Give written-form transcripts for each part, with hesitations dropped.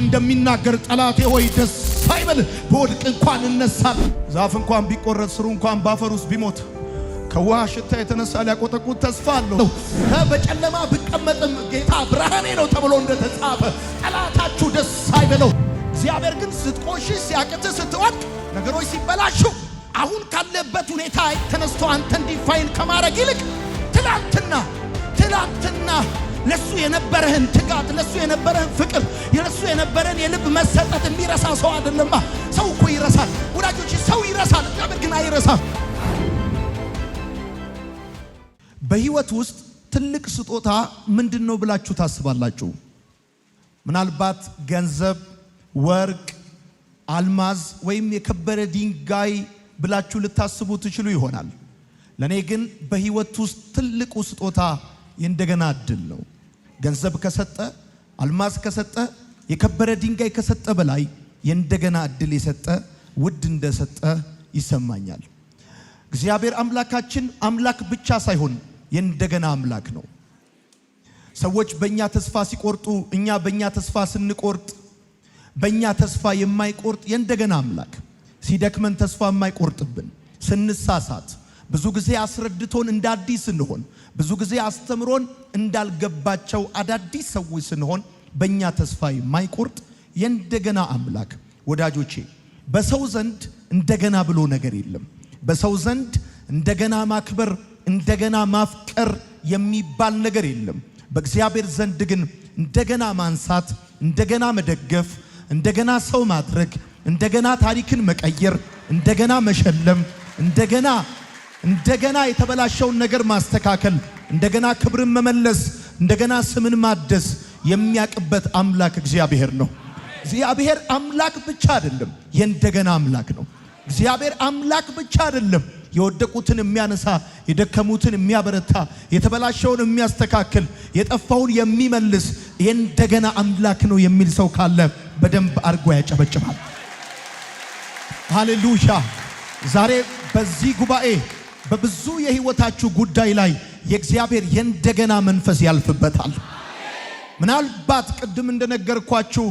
እንደሚናገር ጠላቴ ሆይ ደስ አይበል በወድቅ እንኳን እነሳለሁ። ዛፍ እንኳን ቢቆረጥ ስሩ እንኳን ባፈር ውስጥ ቢሞት ከውሃ ሽታ የተነሳ ሊያቆጠቁጥ ተስፋ አለው። በጨለማ ብቀመጥም ጌታ ብርሃኔ ነው ተብሎ እንደተጻፈ ጠላታችሁ ደስ አይበለው። እግዚአብሔር ግን ስትቆሽሽ ሲያቅትህ ስትወድቅ ነገሮች ሲበላሹ አሁን ካለበት ሁኔታ ተነስቶ አንተን ዲፋይን ከማድረግ ይልቅ ትላንትና ለሱ የነበረህን ትጋት ለሱ የነበረህን ፍቅር ለሱ የነበረን የልብ መሰጠት የሚረሳ ሰው አይደለም። ሰው እኮ ይረሳል ወዳጆች፣ ሰው ይረሳል፣ እግዚአብሔር ግን አይረሳም። በህይወት ውስጥ ትልቅ ስጦታ ምንድነው ብላችሁ ታስባላችሁ? ምናልባት ገንዘብ፣ ወርቅ፣ አልማዝ ወይም የከበረ ድንጋይ ብላችሁ ልታስቡ ትችሉ ይሆናል። ለኔ ግን በህይወት ውስጥ ትልቁ ስጦታ የእንደገና እድል ነው። ገንዘብ ከሰጠ፣ አልማዝ ከሰጠ፣ የከበረ ድንጋይ ከሰጠ በላይ የእንደገና እድል የሰጠ ውድ እንደሰጠ ይሰማኛል። እግዚአብሔር አምላካችን አምላክ ብቻ ሳይሆን የእንደገና አምላክ ነው። ሰዎች በእኛ ተስፋ ሲቆርጡ፣ እኛ በእኛ ተስፋ ስንቆርጥ፣ በእኛ ተስፋ የማይቆርጥ የእንደገና አምላክ፣ ሲደክመን ተስፋ የማይቆርጥብን፣ ስንሳሳት ብዙ ጊዜ አስረድቶን እንዳዲስ ስንሆን፣ ብዙ ጊዜ አስተምሮን እንዳልገባቸው አዳዲስ ሰዎች ስንሆን በእኛ ተስፋ የማይቆርጥ የእንደገና አምላክ። ወዳጆቼ በሰው ዘንድ እንደገና ብሎ ነገር የለም። በሰው ዘንድ እንደገና ማክበር፣ እንደገና ማፍቀር የሚባል ነገር የለም። በእግዚአብሔር ዘንድ ግን እንደገና ማንሳት፣ እንደገና መደገፍ፣ እንደገና ሰው ማድረግ፣ እንደገና ታሪክን መቀየር፣ እንደገና መሸለም፣ እንደገና የተበላሸውን ነገር ማስተካከል፣ እንደገና ክብርን መመለስ፣ እንደገና ስምን ማደስ የሚያቅበት አምላክ እግዚአብሔር ነው። እግዚአብሔር አምላክ ብቻ አይደለም፣ የእንደገና አምላክ ነው። እግዚአብሔር አምላክ ብቻ አይደለም፣ የወደቁትን የሚያነሳ፣ የደከሙትን የሚያበረታ፣ የተበላሸውን የሚያስተካክል፣ የጠፋውን የሚመልስ የእንደገና አምላክ ነው የሚል ሰው ካለ በደንብ አርጎ ያጨበጭባል። ሃሌሉያ! ዛሬ በዚህ ጉባኤ በብዙ የህይወታችሁ ጉዳይ ላይ የእግዚአብሔር የእንደገና መንፈስ ያልፍበታል። ምናልባት ቅድም እንደነገርኳችሁ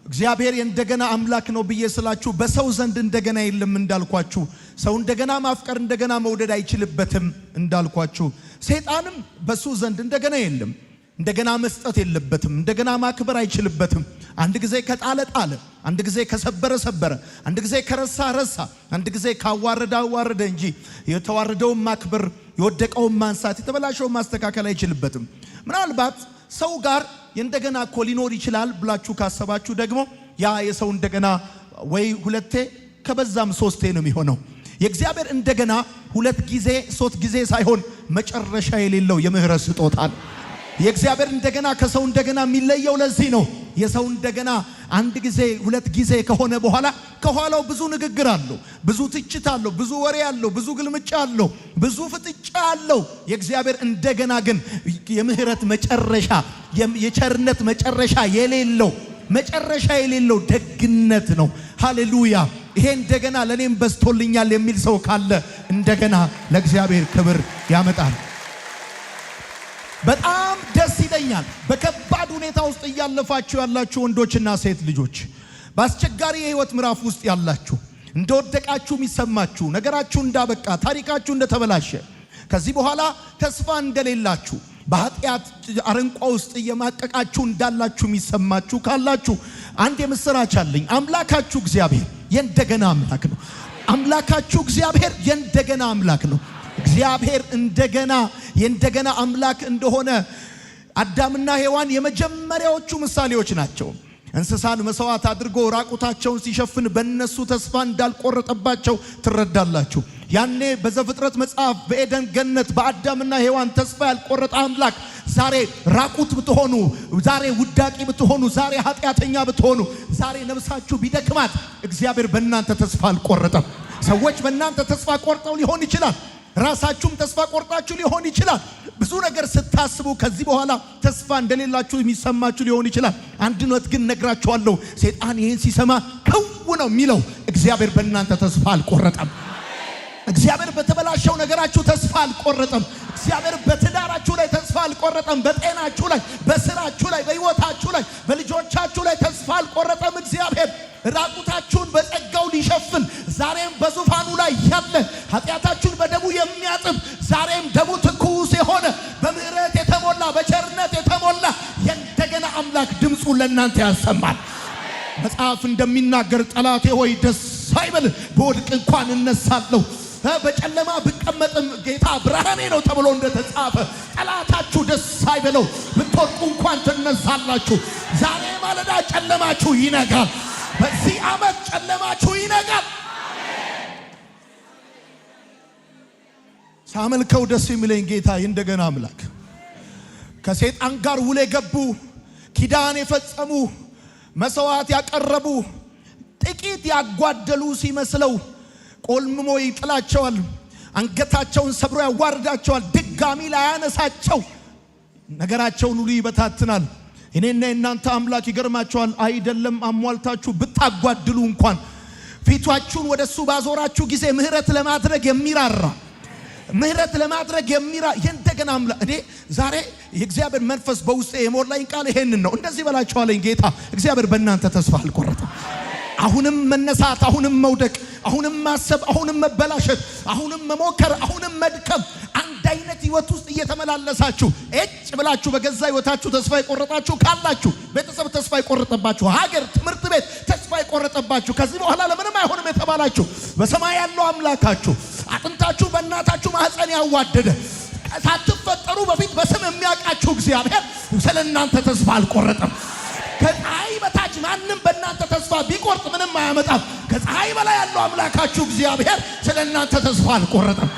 እግዚአብሔር የእንደገና አምላክ ነው ብዬ ስላችሁ በሰው ዘንድ እንደገና የለም እንዳልኳችሁ፣ ሰው እንደገና ማፍቀር እንደገና መውደድ አይችልበትም እንዳልኳችሁ፣ ሰይጣንም በሱ ዘንድ እንደገና የለም፣ እንደገና መስጠት የለበትም፣ እንደገና ማክበር አይችልበትም። አንድ ጊዜ ከጣለ ጣለ፣ አንድ ጊዜ ከሰበረ ሰበረ፣ አንድ ጊዜ ከረሳ ረሳ፣ አንድ ጊዜ ካዋረደ አዋረደ እንጂ የተዋረደውን ማክበር፣ የወደቀውን ማንሳት፣ የተበላሸውን ማስተካከል አይችልበትም። ምናልባት ሰው ጋር የእንደገና እኮ ሊኖር ይችላል ብላችሁ ካሰባችሁ ደግሞ ያ የሰው እንደገና ወይ ሁለቴ ከበዛም ሶስቴ ነው የሚሆነው። የእግዚአብሔር እንደገና ሁለት ጊዜ ሶስት ጊዜ ሳይሆን መጨረሻ የሌለው የምህረት ስጦታ ነው። የእግዚአብሔር እንደገና ከሰው እንደገና የሚለየው ለዚህ ነው። የሰው እንደገና አንድ ጊዜ ሁለት ጊዜ ከሆነ በኋላ ከኋላው ብዙ ንግግር አለው፣ ብዙ ትችት አለው፣ ብዙ ወሬ አለው፣ ብዙ ግልምጫ አለው፣ ብዙ ፍጥጫ አለው። የእግዚአብሔር እንደገና ግን የምህረት መጨረሻ፣ የቸርነት መጨረሻ የሌለው ደግነት ነው። ሃሌሉያ! ይሄ እንደገና ለኔም በስቶልኛል የሚል ሰው ካለ እንደገና ለእግዚአብሔር ክብር ያመጣል። በጣም ደስ ይለኛል። በከባድ ሁኔታ ውስጥ እያለፋችሁ ያላችሁ ወንዶችና ሴት ልጆች፣ በአስቸጋሪ የህይወት ምዕራፍ ውስጥ ያላችሁ፣ እንደወደቃችሁ የሚሰማችሁ፣ ነገራችሁ እንዳበቃ፣ ታሪካችሁ እንደተበላሸ፣ ከዚህ በኋላ ተስፋ እንደሌላችሁ፣ በኃጢአት አረንቋ ውስጥ እየማቀቃችሁ እንዳላችሁ የሚሰማችሁ ካላችሁ አንድ የምስራች አለኝ። አምላካችሁ እግዚአብሔር የእንደገና አምላክ ነው። አምላካችሁ እግዚአብሔር የእንደገና አምላክ ነው። እግዚአብሔር የእንደገና አምላክ እንደሆነ አዳምና ሔዋን የመጀመሪያዎቹ ምሳሌዎች ናቸው። እንስሳን መስዋዕት አድርጎ ራቁታቸውን ሲሸፍን በእነሱ ተስፋ እንዳልቆረጠባቸው ትረዳላችሁ። ያኔ በዘፍጥረት መጽሐፍ በኤደን ገነት በአዳምና ሔዋን ተስፋ ያልቆረጠ አምላክ ዛሬ ራቁት ብትሆኑ፣ ዛሬ ውዳቂ ብትሆኑ፣ ዛሬ ኃጢአተኛ ብትሆኑ፣ ዛሬ ነፍሳችሁ ቢደክማት እግዚአብሔር በእናንተ ተስፋ አልቆረጠም። ሰዎች በእናንተ ተስፋ ቆርጠው ሊሆን ይችላል። ራሳችሁም ተስፋ ቆርጣችሁ ሊሆን ይችላል። ብዙ ነገር ስታስቡ ከዚህ በኋላ ተስፋ እንደሌላችሁ የሚሰማችሁ ሊሆን ይችላል። አንድ ነት ግን ነግራችኋለሁ፣ ሰይጣን ይሄን ሲሰማ ከው ነው የሚለው። እግዚአብሔር በእናንተ ተስፋ አልቆረጠም። እግዚአብሔር በተበላሸው ነገራችሁ ተስፋ አልቆረጠም። እግዚአብሔር በትዳራችሁ ላይ ተስፋ አልቆረጠም። በጤናችሁ ላይ፣ በስራችሁ ላይ፣ በህይወታችሁ ላይ፣ በልጆቻችሁ ላይ ተስፋ አልቆረጠም። እግዚአብሔር ራቁታችሁን በጸጋው ሊሸፍን ዛሬም በዙፋኑ ላይ ያለ ኃጢአታችሁን በደሙ የሚያጥብ ዛሬም ደሙ ትኩስ የሆነ በምህረት የተሞላ በቸርነት የተሞላ የእንደገና አምላክ ድምፁን ለእናንተ ያሰማል። መጽሐፍ እንደሚናገር ጠላቴ ሆይ ደስ አይበል፣ በወድቅ እንኳን እነሳለሁ፣ በጨለማ ብቀመጥም ጌታ ብርሃኔ ነው ተብሎ እንደተጻፈ ጠላታችሁ ደስ አይበለው፣ ብትወድቁ እንኳን ትነሳላችሁ። ዛሬ ማለዳ ጨለማችሁ ይነጋል። በዚህ ዓመት ጨለማችሁ ይነጋል። ሳመልከው ደስ የሚለኝ ጌታ የእንደገና አምላክ ከሰይጣን ጋር ውል የገቡ ኪዳን የፈጸሙ መስዋዕት ያቀረቡ ጥቂት ያጓደሉ ሲመስለው ቆልምሞ ይጥላቸዋል። አንገታቸውን ሰብሮ ያዋርዳቸዋል። ድጋሚ ላይ ያነሳቸው ነገራቸውን ሁሉ ይበታትናል። እኔና እናንተ አምላክ ይገርማቸዋል። አይደለም አሟልታችሁ ብታጓድሉ እንኳን ፊታችሁን ወደሱ ባዞራችሁ ጊዜ ምህረት ለማድረግ የሚራራ የእንደገና አምላክ እኔ ዛሬ የእግዚአብሔር መንፈስ በውስጤ የሞላኝ ቃል ይሄንን ነው። እንደዚህ በላችኋለኝ ጌታ እግዚአብሔር በእናንተ ተስፋ አልቆረጠም። አሁንም መነሳት፣ አሁንም መውደቅ፣ አሁንም ማሰብ፣ አሁንም መበላሸት፣ አሁንም መሞከር፣ አሁንም መድከም አንድ አይነት ህይወት ውስጥ እየተመላለሳችሁ እጭ ብላችሁ በገዛ ህይወታችሁ ተስፋ የቆረጣችሁ ካላችሁ፣ ቤተሰብ ተስፋ የቆረጠባችሁ፣ ሀገር፣ ትምህርት ቤት ተስፋ የቆረጠባችሁ፣ ከዚህ በኋላ ለምንም አይሆንም የተባላችሁ በሰማይ ያለው አምላካችሁ አጥንታችሁ በእናታችሁ ማህፀን ያዋደደ ሳትፈጠሩ በፊት በስም የሚያውቃችሁ እግዚአብሔር ስለእናንተ ተስፋ አልቆረጠም። ከፀሐይ በታች ማንም በእናንተ ተስፋ ቢቆርጥ ምንም አያመጣም። ከፀሐይ በላይ ያለው አምላካችሁ እግዚአብሔር ስለእናንተ ተስፋ አልቆረጠም።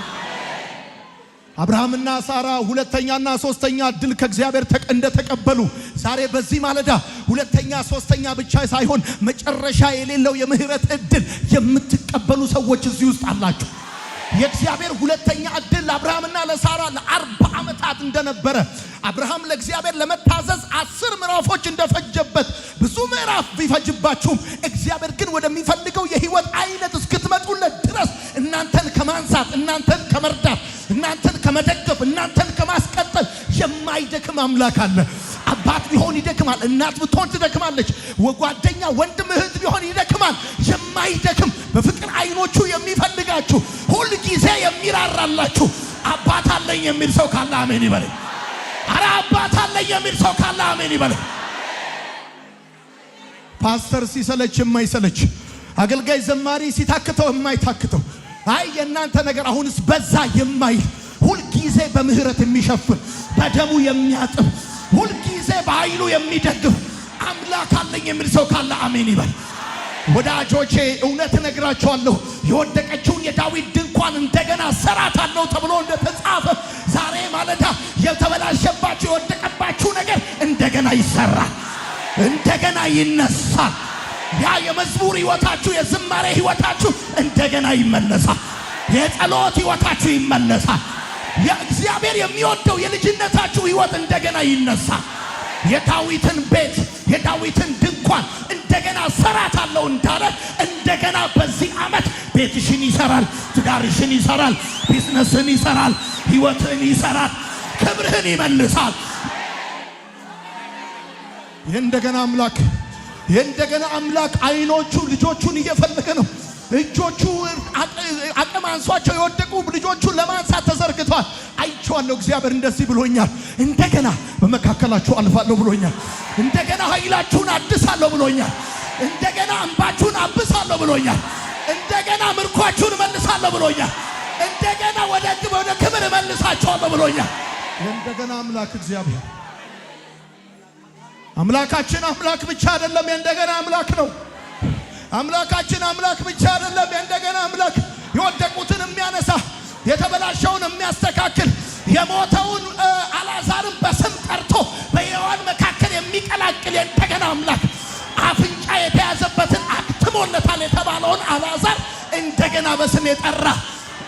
አብርሃምና ሳራ ሁለተኛና ሶስተኛ እድል ከእግዚአብሔር እንደተቀበሉ ዛሬ በዚህ ማለዳ ሁለተኛ ሶስተኛ ብቻ ሳይሆን መጨረሻ የሌለው የምህረት እድል የምትቀበሉ ሰዎች እዚህ ውስጥ አላችሁ። የእግዚአብሔር ሁለተኛ እድል ለአብርሃምና ለሳራ ለ40 ዓመታት እንደነበረ አብርሃም ለእግዚአብሔር ለመታዘዝ 10 ምዕራፎች እንደፈጀበት ብዙ ምዕራፍ ቢፈጅባችሁም እግዚአብሔር ግን ወደሚፈልገው የህይወት አይነት እስክትመጡለት ድረስ እናንተን ከማንሳት፣ እናንተን ከመርዳት፣ እናንተን ከመደገፍ፣ እናንተን ከማስቀጠል የማይደክም አምላክ አለ። አባት ቢሆን ይደክማል፣ እናት ብትሆን ትደክማለች፣ ጓደኛ፣ ወንድም፣ እህት ቢሆን ይደክማል። የማይደክም በፍቅር አይኖቹ የሚፈልጋችሁ ሁል ጊዜ የሚራራላችሁ አባት አለኝ የሚል ሰው ካለ አሜን ይበል። አረ አባት አለኝ የሚል ሰው ካለ አሜን ይበል። ፓስተር ሲሰለች የማይሰለች፣ አገልጋይ ዘማሪ ሲታክተው የማይታክተው፣ አይ የእናንተ ነገር አሁንስ በዛ የማይል ሁል ጊዜ በምህረት የሚሸፍን በደሙ የሚያጥብ ሁል ጊዜ በኃይሉ የሚደግፍ አምላክ አለኝ የሚል ሰው ካለ አሜን ይበል። ወዳጆቼ እውነት እነግራችኋለሁ፣ የወደቀችውን የዳዊት ድንኳን እንደገና ሰራታለሁ ተብሎ እንደተጻፈ ዛሬ ማለዳ የተበላሸባችሁ የወደቀባችሁ ነገር እንደገና ይሰራል፣ እንደገና ይነሳል። ያ የመዝሙር ህይወታችሁ፣ የዝማሬ ህይወታችሁ እንደገና ይመለሳል። የጸሎት ህይወታችሁ ይመለሳል። የእግዚአብሔር የሚወደው የልጅነታችሁ ህይወት እንደገና ይነሳል። የዳዊትን ቤት፣ የዳዊትን ድንኳን እንደገና ሰራታለሁ እንዳለ እንደገና በዚህ ዓመት ቤትሽን ይሰራል፣ ትዳርሽን ይሰራል፣ ቢዝነስን ይሰራል፣ ህይወትን ይሰራል፣ ክብርህን ይመልሳል። የእንደገና አምላክ አይኖቹ ልጆቹን እየፈለገ ነው። እጆቹ አቅም አንሷቸው የወደቁ ልጆቹን ለማንሳት ተዘርግተዋል። አይቼዋለሁ። እግዚአብሔር እንደዚህ ብሎኛል፣ እንደገና በመካከላችሁ አልፋለሁ ብሎኛል። እንደገና ኃይላችሁን አድሳለሁ ብሎኛል። እንደገና እንባችሁን አብሳለሁ ብሎኛል። እንደገና ምርኳችሁን መልሳለሁ ብሎኛል። እንደገና ወደ ክብር መልሳችኋለሁ ብሎኛል። የእንደገና አምላክ እግዚአብሔር አምላካችን አምላክ ብቻ አይደለም፣ የእንደገና አምላክ ነው። አምላካችን አምላክ ብቻ አይደለም፣ የእንደገና አምላክ የወደቁትን የሚያነሳ፣ የተበላሸውን የሚያስተካክል፣ የሞተውን አልዓዛርን በስም ጠርቶ በሕያዋን መካከል የሚቀላቅል የእንደገና አምላክ፣ አፍንጫ የተያዘበትን አክትሞለታል የተባለውን አልዓዛር እንደገና በስም የጠራ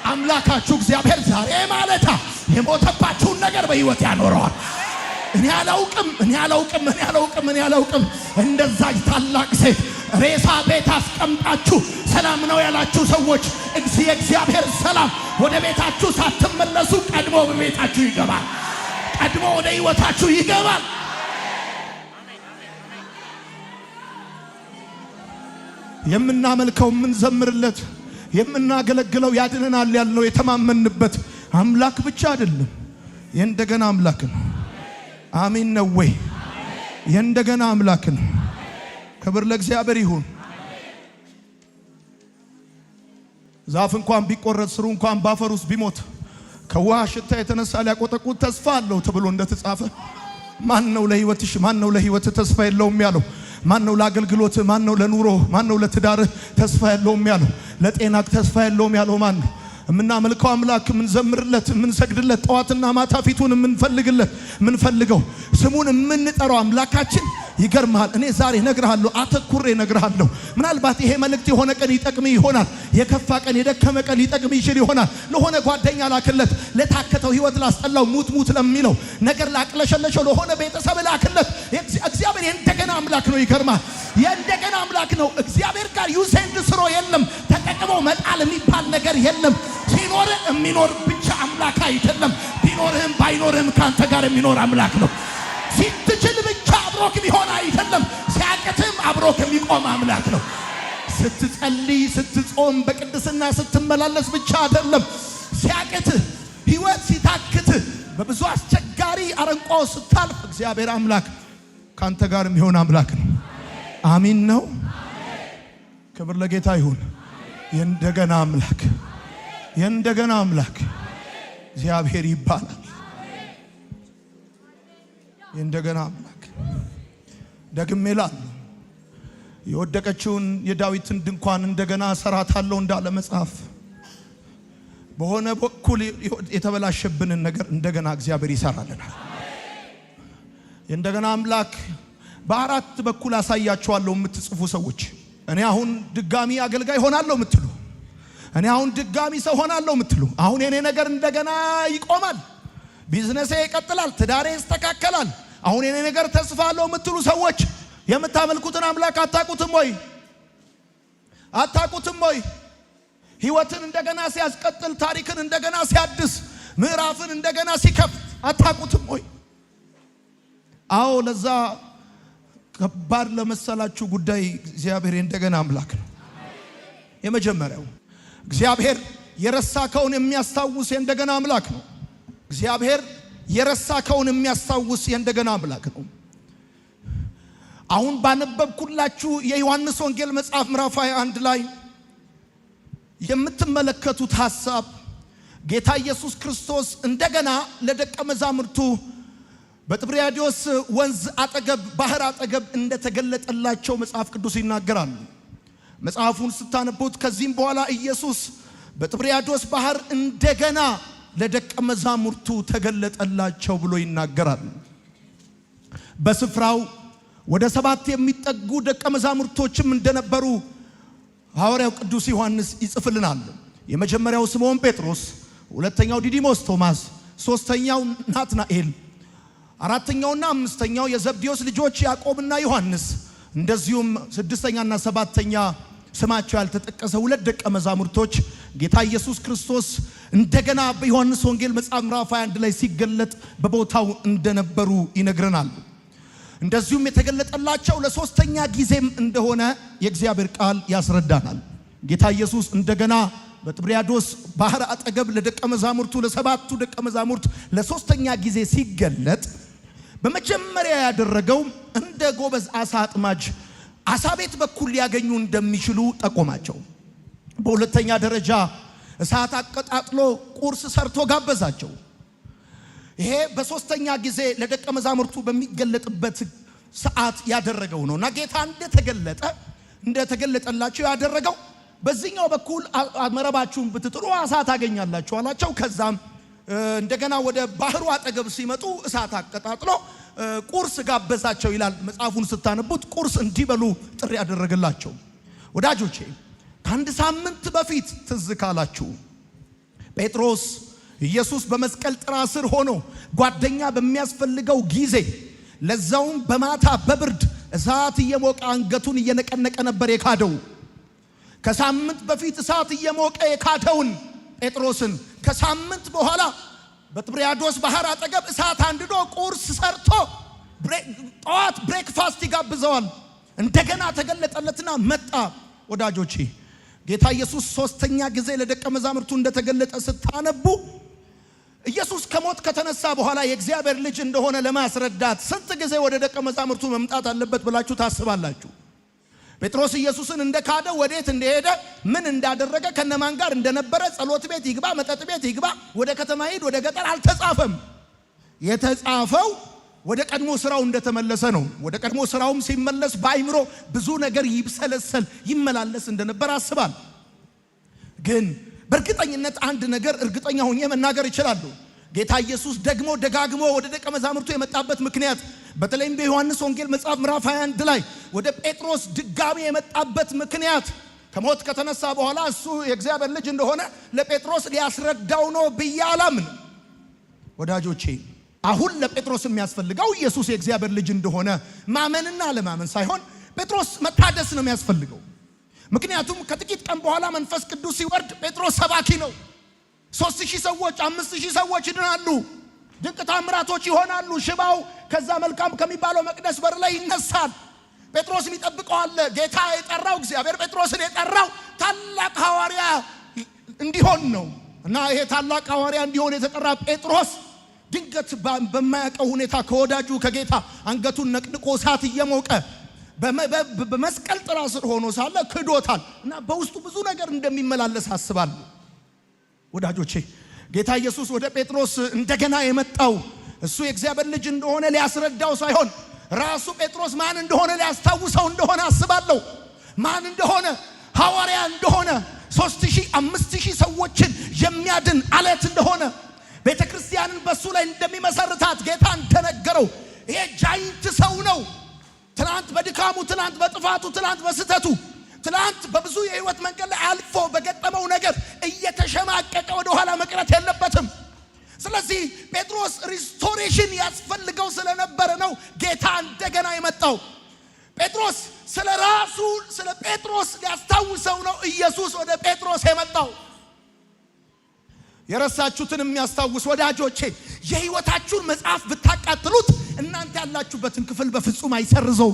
አምላካችሁ እግዚአብሔር ዛሬ ማለታ የሞተባችሁን ነገር በሕይወት ያኖረዋል። እኔ አላውቅም እንደዛች ታላቅ ሴት ሬሳ ቤት አስቀምጣችሁ ሰላም ነው ያላችሁ ሰዎች የእግዚአብሔር ሰላም ወደ ቤታችሁ ሳትመለሱ ቀድሞ በቤታችሁ ይገባል። ቀድሞ ወደ ሕይወታችሁ ይገባል። የምናመልከው የምንዘምርለት የምናገለግለው ያድነናል ያልነው የተማመንበት አምላክ ብቻ አይደለም፣ የእንደገና አምላክ ነው። አሜን ነው ወይ? የእንደገና አምላክ ነው። ክብር ለእግዚአብሔር ይሁን። ዛፍ እንኳን ቢቆረጥ ስሩ እንኳን ባፈር ውስጥ ቢሞት ከውሃ ሽታ የተነሳ ሊያቆጠቁት ተስፋ አለው ተብሎ እንደተጻፈ ማን ነው ለሕይወትሽ ማን ነው ለሕይወት ተስፋ የለውም ያለው? ማን ነው ለአገልግሎት ማን ነው ለኑሮ ማን ነው ለትዳር ተስፋ የለውም ያለው? ለጤናክ ተስፋ የለውም ያለው ማን ነው? የምናመልከው አምላክ የምንዘምርለት የምንሰግድለት ጠዋትና ማታ ፊቱን የምንፈልገው ስሙን የምንጠራው አምላካችን ይገርማል። እኔ ዛሬ ነግርሃለሁ፣ አተኩሬ ነግርሃለሁ። ምናልባት ይሄ መልእክት የሆነ ቀን ይጠቅም ይሆናል። የከፋ ቀን የደከመ ቀን ሊጠቅም ይችል ይሆናል። ለሆነ ጓደኛ ላክለት፣ ለታከተው ህይወት ላስጠላው ሙት ለሚለው ነገር ላቅለሸለሸው ለሆነ ቤተሰብ ላክለት። እግዚአብሔር የእንደገና አምላክ ነው። ይገርማል። የእንደገና አምላክ ነው። እግዚአብሔር ጋር ዩሴንድ ስሮ የለም፣ ተጠቅሞ መጣል የሚባል ነገር የለም። ሲኖር የሚኖር ብቻ አምላክ አይደለም። ቢኖርህም ባይኖርህም ካንተ ጋር የሚኖር አምላክ ነው። ሲትችል ብቻ አብሮክ ቢሆን አይደለም፣ ሲያቅትም አብሮክ የሚቆም አምላክ ነው። ስትጸልይ ስትጾም በቅድስና ስትመላለስ ብቻ አይደለም፣ ሲያቅትህ ህይወት ሲታክትህ በብዙ አስቸጋሪ አረንቋ ስታልፍ እግዚአብሔር አምላክ ካንተ ጋር የሚሆን አምላክ ነው። አሚን ነው። ክብር ለጌታ ይሁን። የእንደገና አምላክ የእንደገና አምላክ እግዚአብሔር ይባላል። የእንደገና አምላክ ደግሜ እላለሁ፣ የወደቀችውን የዳዊትን ድንኳን እንደገና እሰራታለሁ እንዳለ መጽሐፍ በሆነ በኩል የተበላሸብንን ነገር እንደገና እግዚአብሔር ይሰራልናል። የእንደገና አምላክ በአራት በኩል አሳያችኋለሁ የምትጽፉ ሰዎች፣ እኔ አሁን ድጋሚ አገልጋይ ሆናለሁ የምትሉ፣ እኔ አሁን ድጋሚ ሰው ሆናለሁ የምትሉ፣ አሁን የኔ ነገር እንደገና ይቆማል፣ ቢዝነሴ ይቀጥላል፣ ትዳሬ ይስተካከላል፣ አሁን የኔ ነገር ተስፋ አለው የምትሉ ሰዎች የምታመልኩትን አምላክ አታቁትም ወይ? አታቁትም ወይ? ህይወትን እንደገና ሲያስቀጥል፣ ታሪክን እንደገና ሲያድስ፣ ምዕራፍን እንደገና ሲከፍት አታቁትም ወይ? አዎ፣ ለዛ ከባድ ለመሰላችሁ ጉዳይ እግዚአብሔር እንደገና አምላክ ነው። የመጀመሪያው እግዚአብሔር የረሳከውን የሚያስታውስ የእንደገና አምላክ ነው። እግዚአብሔር የረሳከውን የሚያስታውስ የእንደገና አምላክ ነው። አሁን ባነበብኩላችሁ የዮሐንስ ወንጌል መጽሐፍ ምዕራፍ 21 ላይ የምትመለከቱት ሐሳብ ጌታ ኢየሱስ ክርስቶስ እንደገና ለደቀ መዛሙርቱ በጥብርያዶስ ወንዝ አጠገብ ባህር አጠገብ እንደተገለጠላቸው መጽሐፍ ቅዱስ ይናገራል። መጽሐፉን ስታነቡት ከዚህም በኋላ ኢየሱስ በጥብርያዶስ ባህር እንደገና ለደቀ መዛሙርቱ ተገለጠላቸው ብሎ ይናገራል። በስፍራው ወደ 7 የሚጠጉ ደቀ መዛሙርቶችም እንደነበሩ ሐዋርያው ቅዱስ ዮሐንስ ይጽፍልናል። የመጀመሪያው ስምዖን ጴጥሮስ፣ ሁለተኛው ዲዲሞስ ቶማስ፣ ሶስተኛው ናትናኤል፣ አራተኛውና አምስተኛው የዘብዴዎስ ልጆች ያዕቆብና ዮሐንስ፣ እንደዚሁም ስድስተኛና ሰባተኛ ስማቸው ያልተጠቀሰ 2 ደቀ መዛሙርቶች ጌታ ኢየሱስ ክርስቶስ እንደገና በዮሐንስ ወንጌል መጽሐፍ ምዕራፍ 21 ላይ ሲገለጥ በቦታው እንደነበሩ ይነግረናል። እንደዚሁም የተገለጠላቸው ለሶስተኛ ጊዜም እንደሆነ የእግዚአብሔር ቃል ያስረዳናል። ጌታ ኢየሱስ እንደገና በጥብርያዶስ ባህር አጠገብ ለደቀ መዛሙርቱ ለ7ቱ ደቀ መዛሙርት ለሶስተኛ ጊዜ ሲገለጥ በመጀመሪያ ያደረገው እንደ ጎበዝ አሳ አጥማጅ አሳ ቤት በኩል ሊያገኙ እንደሚችሉ ጠቆማቸው። በሁለተኛ ደረጃ እሳት አቀጣጥሎ ቁርስ ሰርቶ ጋበዛቸው። ይሄ በሶስተኛ ጊዜ ለደቀ መዛሙርቱ በሚገለጥበት ሰዓት ያደረገው ነውና ጌታ እንደተገለጠላቸው ያደረገው በዚህኛው በኩል መረባችሁን ብትጥሩ አሳ ታገኛላችሁ አላቸው። ከዛም እንደገና ወደ ባህሩ አጠገብ ሲመጡ እሳት አቀጣጥሎ ቁርስ ጋበዛቸው ይላል። መጽሐፉን ስታነቡት ቁርስ እንዲበሉ ጥሪ ያደረገላቸው። ወዳጆቼ ከአንድ ሳምንት በፊት ትዝ ካላችሁ ጴጥሮስ ኢየሱስ በመስቀል ጥራ ስር ሆኖ ጓደኛ በሚያስፈልገው ጊዜ ለዛውም በማታ በብርድ እሳት እየሞቀ አንገቱን እየነቀነቀ ነበር የካደው። ከሳምንት በፊት እሳት እየሞቀ የካደውን ጴጥሮስን ከሳምንት በኋላ በጥብርያዶስ ባህር አጠገብ እሳት አንድዶ ቁርስ ሰርቶ ጠዋት ብሬክፋስት ይጋብዘዋል። እንደገና ተገለጠለትና መጣ። ወዳጆቼ ጌታ ኢየሱስ ሶስተኛ ጊዜ ለደቀ መዛሙርቱ እንደተገለጠ ስታነቡ ኢየሱስ ከሞት ከተነሳ በኋላ የእግዚአብሔር ልጅ እንደሆነ ለማስረዳት ስንት ጊዜ ወደ ደቀ መዛሙርቱ መምጣት አለበት ብላችሁ ታስባላችሁ? ጴጥሮስ ኢየሱስን እንደካደ ወዴት እንደሄደ ምን እንዳደረገ ከነማን ጋር እንደነበረ ጸሎት ቤት ይግባ መጠጥ ቤት ይግባ ወደ ከተማ ሄድ ወደ ገጠር አልተጻፈም። የተጻፈው ወደ ቀድሞ ስራው እንደተመለሰ ነው። ወደ ቀድሞ ስራውም ሲመለስ በአይምሮ ብዙ ነገር ይብሰለሰል ይመላለስ እንደነበር አስባል። ግን በእርግጠኝነት አንድ ነገር እርግጠኛ ሆኜ መናገር ይችላል። ጌታ ኢየሱስ ደግሞ ደጋግሞ ወደ ደቀ መዛሙርቱ የመጣበት ምክንያት በተለይም በዮሐንስ ወንጌል መጽሐፍ ምዕራፍ 21 ላይ ወደ ጴጥሮስ ድጋሚ የመጣበት ምክንያት ከሞት ከተነሳ በኋላ እሱ የእግዚአብሔር ልጅ እንደሆነ ለጴጥሮስ ሊያስረዳው ነው ብዬ አላምንም። ወዳጆቼ አሁን ለጴጥሮስ የሚያስፈልገው ኢየሱስ የእግዚአብሔር ልጅ እንደሆነ ማመንና ለማመን ሳይሆን ጴጥሮስ መታደስ ነው የሚያስፈልገው። ምክንያቱም ከጥቂት ቀን በኋላ መንፈስ ቅዱስ ሲወርድ ጴጥሮስ ሰባኪ ነው። 3000 ሰዎች 5000 ሰዎች ይድናሉ። ድንቅ ታምራቶች ይሆናሉ። ሽባው ከዛ መልካም ከሚባለው መቅደስ በር ላይ ይነሳል። ጴጥሮስን ይጠብቀው አለ። ጌታ የጠራው እግዚአብሔር ጴጥሮስን የጠራው ታላቅ ሐዋርያ እንዲሆን ነው እና ይሄ ታላቅ ሐዋርያ እንዲሆን የተጠራ ጴጥሮስ ድንገት በማያውቀው ሁኔታ ከወዳጁ ከጌታ አንገቱን ነቅንቆ እሳት እየሞቀ በመስቀል ጥላ ስር ሆኖ ሳለ ክዶታል እና በውስጡ ብዙ ነገር እንደሚመላለስ አስባለሁ። ወዳጆቼ ጌታ ኢየሱስ ወደ ጴጥሮስ እንደገና የመጣው እሱ የእግዚአብሔር ልጅ እንደሆነ ሊያስረዳው ሳይሆን ራሱ ጴጥሮስ ማን እንደሆነ ሊያስታውሰው እንደሆነ አስባለሁ። ማን እንደሆነ ሐዋርያ እንደሆነ 3000 5000 ሰዎችን የሚያድን አለት እንደሆነ ቤተክርስቲያንን በሱ ላይ እንደሚመሰርታት ጌታ እንደነገረው ይሄ ጃይንት ሰው ነው። ትናንት በድካሙ ትናንት በጥፋቱ ትናንት በስተቱ ትናንት በብዙ የህይወት መንገድ ላይ አልፎ በገጠመው ነገር እየተሸማቀቀ ወደ ኋላ መቅረት የለበትም። ስለዚህ ጴጥሮስ ሪስቶሬሽን ያስፈልገው ስለነበረ ነው ጌታ እንደገና የመጣው። ጴጥሮስ ስለራሱ ስለ ጴጥሮስ ሊያስታውሰው ነው ኢየሱስ ወደ ጴጥሮስ የመጣው። የረሳችሁትን የሚያስታውስ ወዳጆቼ የህይወታችሁን መጽሐፍ ብታቃጥሉት እናንተ ያላችሁበትን ክፍል በፍጹም አይሰርዘው።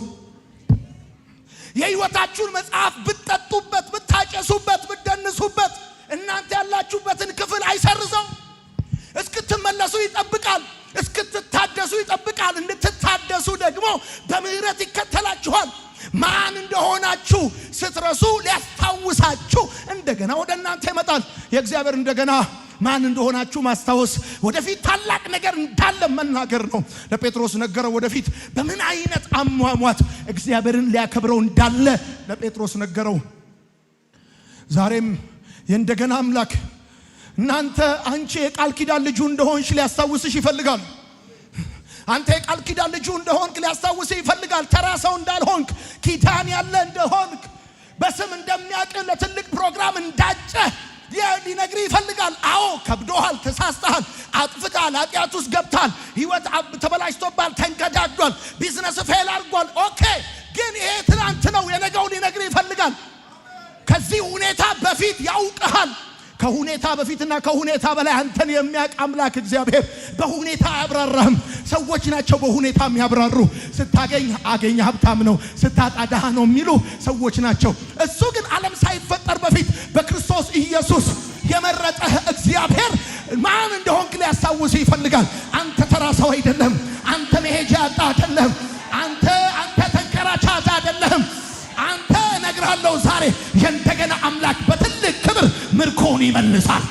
የህይወታችሁን መጽሐፍ ብትጠጡበት ብታጨሱበት ብትደንሱበት እናንተ ያላችሁበትን ክፍል አይሰርዘው። እስክትመለሱ ይጠብቃል። እስክትታደሱ ይጠብቃል። እንድትታደሱ ደግሞ በምህረት ይከተላችኋል። ማን እንደሆናችሁ ስትረሱ ሊያስታውሳችሁ እንደገና ወደ እናንተ ይመጣል። የእግዚአብሔር እንደገና ማን እንደሆናችሁ ማስታወስ ወደፊት ታላቅ ነገር እንዳለ መናገር ነው። ለጴጥሮስ ነገረው። ወደፊት በምን አይነት አሟሟት እግዚአብሔርን ሊያከብረው እንዳለ ለጴጥሮስ ነገረው። ዛሬም የእንደገና አምላክ እናንተ አንቺ የቃል ኪዳን ልጁ እንደሆንሽ ሊያስታውስሽ ይፈልጋል። አንተ የቃል ኪዳን ልጁ እንደሆንክ ሊያስታውስሽ ይፈልጋል። ተራ ሰው እንዳልሆንክ ኪዳን ያለ እንደሆንክ በስም እንደሚያውቅ ለትልቅ ፕሮግራም እንዳጨ ሊነግር ይፈልጋል። አዎ ከብዶሃል፣ ተሳስተሃል፣ አጥፍቃል፣ ኃጢአት ውስጥ ገብታል፣ ህይወት ተበላሽቶባል፣ ተንከዳዷል፣ ቢዝነስ ፌል አድርጓል። ኦኬ ግን ይሄ ትናንት ነው። የነገው ሊነግር ይፈልጋል። ከዚህ ሁኔታ በፊት ያውቀሃል። ከሁኔታ በፊትና ከሁኔታ በላይ አንተን የሚያውቅ አምላክ እግዚአብሔር በሁኔታ አያብራራህም። ሰዎች ናቸው በሁኔታ የሚያብራሩ። ስታገኝ አገኘ ሀብታም ነው፣ ስታጣ ድሃ ነው የሚሉ ሰዎች ናቸው። እሱ ግን ዓለም ሳይፈጠር በፊት በክርስቶስ ኢየሱስ የመረጠህ እግዚአብሔር ማን እንደሆንክ ሊያስታውስህ ይፈልጋል። አንተ ተራ ሰው አይደለም። አንተ መሄጃ ያጣ አይደለም። አንተ ተንከራቻታ አይደለም። አንተ እነግርሃለሁ ዛሬ የእንደገና አምላክ በትልቅ ክብር ምርኮን ይመልሳል።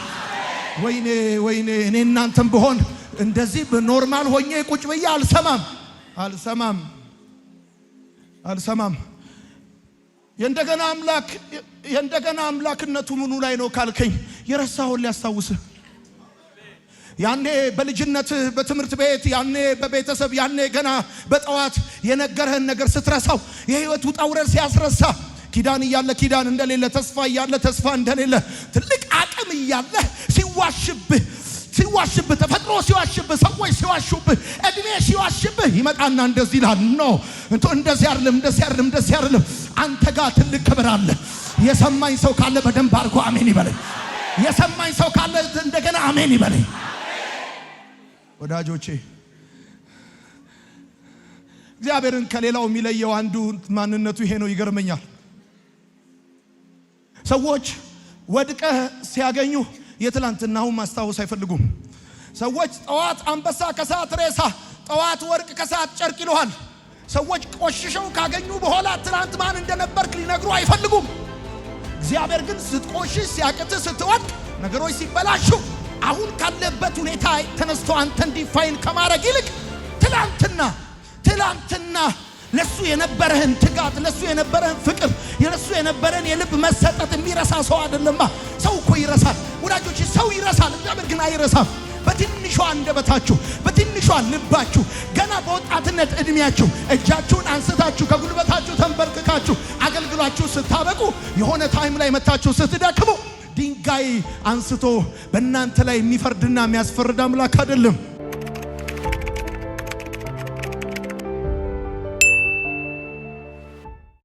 ወይኔ ወይኔ እኔ እናንተም ብሆን እንደዚህ በኖርማል ሆኜ ቁጭ ብዬ አልሰማም። የእንደገና አምላክነቱ ምኑ ላይ ነው ካልከኝ የረሳውን ሊያስታውስህ። ያኔ በልጅነት በትምህርት ቤት ያኔ በቤተሰብ ያኔ ገና በጠዋት የነገረህን ነገር ስትረሳው የህይወት ውጣ ውረድ ሲያስረሳ ኪዳን እያለ ኪዳን እንደሌለ ተስፋ እያለ ተስፋ እንደሌለ ትልቅ አቅም እያለ ሲዋሽብህ ሲዋሽብህ፣ ተፈጥሮ ሲዋሽብህ፣ ሰዎች ሲዋሹብህ፣ እድሜ ሲዋሽብህ ይመጣና እንደዚህ ይላል ነው እንቶ እንደዚህ አይደለም አንተ ጋር ትልቅ ክብር አለ። የሰማኝ ሰው ካለ በደንብ አድርጎ አሜን ይበለኝ። የሰማኝ ሰው ካለ እንደገና አሜን ይበለኝ። ወዳጆቼ እግዚአብሔርን ከሌላው የሚለየው አንዱ ማንነቱ ይሄ ነው። ይገርመኛል። ሰዎች ወድቀህ ሲያገኙ የትላንትናውን ማስታወስ አይፈልጉም። ሰዎች ጠዋት አንበሳ ከሰዓት ሬሳ፣ ጠዋት ወርቅ ከሰዓት ጨርቅ ይሉሃል። ሰዎች ቆሽሸው ካገኙ በኋላ ትላንት ማን እንደነበርክ ሊነግሩ አይፈልጉም። እግዚአብሔር ግን ስትቆሽሽ፣ ሲያቅትህ፣ ስትወድቅ፣ ነገሮች ሲበላሹ አሁን ካለበት ሁኔታ ተነስቶ አንተን ዲፋይን ከማድረግ ይልቅ ትላንትና ለሱ የነበረህን ትጋት፣ ለሱ የነበረህን ፍቅር፣ ለሱ የነበረን የልብ መሰጠት የሚረሳ ሰው አይደለማ። ሰው እኮ ይረሳል ወዳጆች፣ ሰው ይረሳል። እግዚአብሔር ግን አይረሳም። በትንሿ አንደበታችሁ፣ በትንሿ ልባችሁ ገና በወጣትነት እድሜያችሁ እጃችሁን አንስታችሁ ከጉልበታችሁ ተንበርክካችሁ አገልግሏችሁ ስታበቁ የሆነ ታይም ላይ መታችሁ ስትደክሙ ድንጋይ አንስቶ በእናንተ ላይ የሚፈርድና የሚያስፈርድ አምላክ አይደለም።